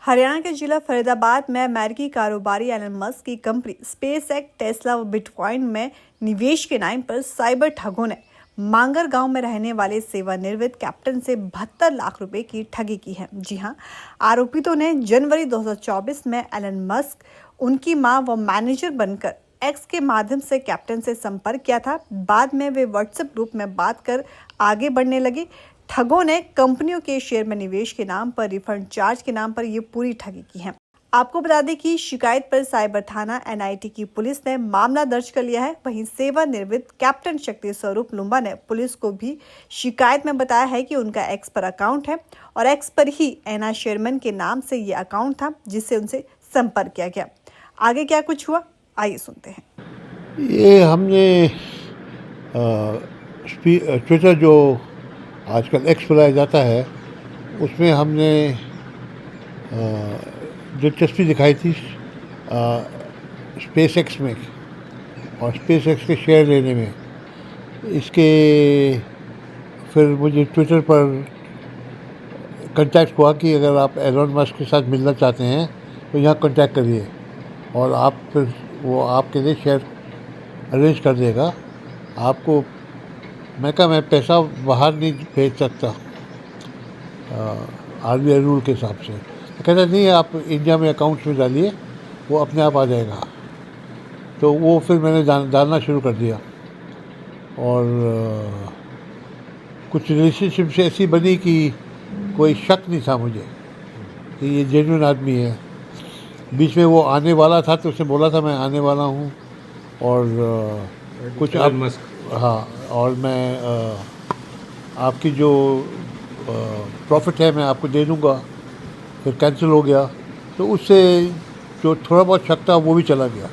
हरियाणा के जिला फरीदाबाद में अमेरिकी कारोबारी एलन मस्क की कंपनी स्पेसएक्स, टेस्ला व बिटकॉइन में निवेश के नाम पर साइबर ठगों ने मांगर गांव में रहने वाले सेवानिवृत्त कैप्टन से 72 लाख रुपए की ठगी की है। जी हां, आरोपितों ने जनवरी 2024 में एलन मस्क, उनकी मां व मैनेजर बनकर एक्स के माध्यम से कैप्टन से संपर्क किया था। बाद में वे व्हाट्सएप ग्रुप में बात कर आगे बढ़ने लगे। ठगों ने कंपनियों के शेयर में निवेश के नाम पर रिफंड चार्ज के नाम पर ये पूरी ठगी की है। आपको बता दें कि शिकायत पर साइबर थाना एनआईटी की पुलिस ने मामला दर्ज कर लिया है। वहीं सेवानिवृत्त कैप्टन शक्ति स्वरूप लुम्बा ने पुलिस को भी शिकायत में बताया है कि उनका एक्स पर अकाउंट है और एक्स पर ही एना शेरमैन के नाम से ये अकाउंट था, जिससे उनसे संपर्क किया गया। आगे क्या कुछ हुआ, आइए सुनते हैं। ये हमने ट्विटर जो आजकल एक्स बुलाया जाता है, उसमें हमने दिलचस्पी दिखाई थी स्पेस एक्स में और स्पेस एक्स के शेयर लेने में। इसके फिर मुझे ट्विटर पर कांटेक्ट हुआ कि अगर आप एलन मस्क के साथ मिलना चाहते हैं तो यहाँ कांटेक्ट करिए और आप फिर वो आपके लिए शेयर अरेंज कर देगा। आपको मैं कहा मैं पैसा बाहर नहीं भेज सकता आरबीआई रूल के हिसाब से। तो कहता नहीं, आप इंडिया में अकाउंट्स में डालिए, वो अपने आप आ जाएगा। तो वो फिर मैंने डालना शुरू कर दिया और कुछ रिलेशनशिप ऐसी बनी कि कोई शक नहीं था मुझे कि ये जेन्युइन आदमी है। बीच में वो आने वाला था तो उसने बोला था मैं आने वाला हूँ और कुछ अब हाँ, और मैं आपकी जो प्रॉफिट है मैं आपको दे दूँगा। फिर कैंसिल हो गया, तो उससे जो थोड़ा बहुत शक था वो भी चला गया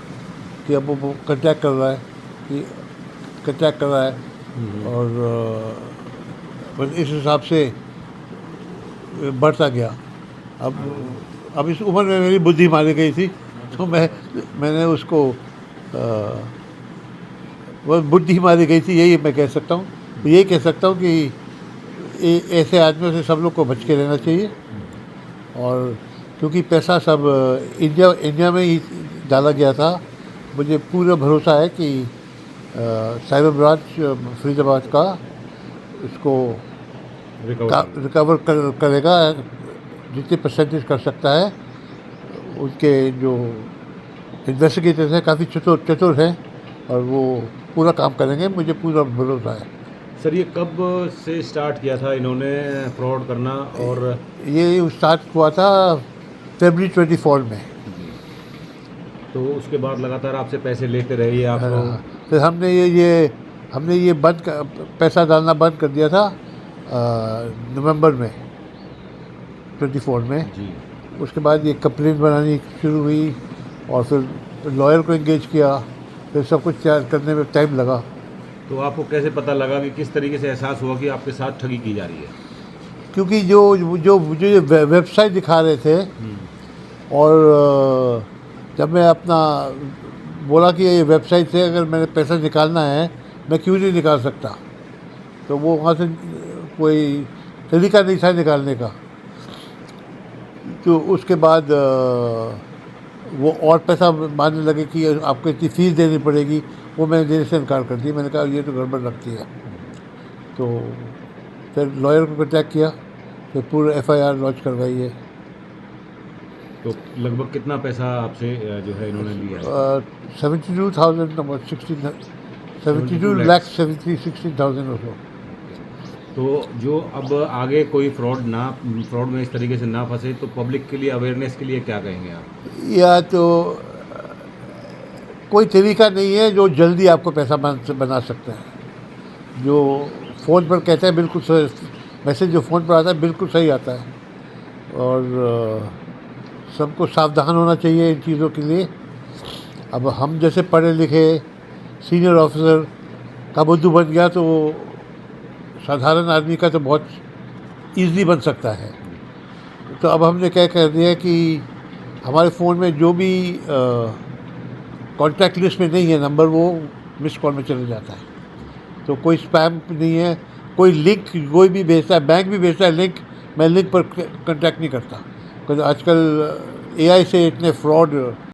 कि अब वो कांटेक्ट कर रहा है और बस इस हिसाब से बढ़ता गया। अब इस उम्र में मेरी बुद्धि मारी गई थी, तो मैंने उसको वो बुद्धि मारी गई थी, यही मैं कह सकता हूँ। यही कह सकता हूँ कि ऐसे आदमियों से सब लोग को बच के रहना चाहिए। और क्योंकि पैसा सब इंडिया में ही डाला गया था, मुझे पूरा भरोसा है कि साइबर ब्रांच फरीदाबाद का इसको रिकवर करेगा, जितने परसेंटेज कर सकता है। उनके जो इन्वेस्टिगेटर्स हैं काफ़ी चतुर हैं और वो पूरा काम करेंगे, मुझे पूरा भरोसा है। सर, ये कब से स्टार्ट किया था इन्होंने फ्रॉड करना? और ये स्टार्ट हुआ था फरवरी 24 में। तो उसके बाद लगातार आपसे पैसे लेते रहे ये आप? फिर हमने ये पैसा डालना बंद कर दिया था नवंबर में 24 में जी। उसके बाद ये कंप्लेंट बनानी शुरू हुई और फिर लॉयर को एंगेज किया, फिर सब कुछ तैयार करने में टाइम लगा। तो आपको कैसे पता लगा कि किस तरीके से एहसास हुआ कि आपके साथ ठगी की जा रही है? क्योंकि जो मुझे वेबसाइट दिखा रहे थे और जब मैं अपना बोला कि ये वेबसाइट से अगर मैंने पैसा निकालना है मैं क्यों नहीं निकाल सकता, तो वो वहाँ से कोई तरीका नहीं था निकालने का। तो उसके बाद वो और पैसा मांगने लगे कि आपको इतनी फ़ीस देनी पड़ेगी, वो मैंने देने से इनकार कर दिया। मैंने कहा ये तो गड़बड़ लगती है। तो फिर लॉयर को कांटेक्ट किया, फिर पूरा FIR लॉन्च करवाई है। तो लगभग कितना पैसा आपसे जो है इन्होंने लिया? 72,16,000 और सो। तो जो अब आगे कोई फ्रॉड में इस तरीके से ना फंसे, तो पब्लिक के लिए अवेयरनेस के लिए क्या कहेंगे आप? या तो कोई तरीका नहीं है जो जल्दी आपको पैसा बना सकता है। जो फ़ोन पर कहते हैं बिल्कुल सही, मैसेज जो फ़ोन पर आता है बिल्कुल सही आता है और सबको सावधान होना चाहिए इन चीज़ों के लिए। अब हम जैसे पढ़े लिखे सीनियर ऑफिसर का बुद्धू बन गया तो साधारण आदमी का तो बहुत ईज़िली बन सकता है। तो अब हमने क्या कर दिया कि हमारे फ़ोन में जो भी कॉन्टैक्ट लिस्ट में नहीं है नंबर, वो मिस कॉल में चले जाता है। तो कोई स्पैम नहीं है, कोई लिंक कोई भी भेजता है, बैंक भी भेजता है लिंक, मैं लिंक पर कॉन्टैक्ट नहीं करता। आजकल एआई से इतने फ्रॉड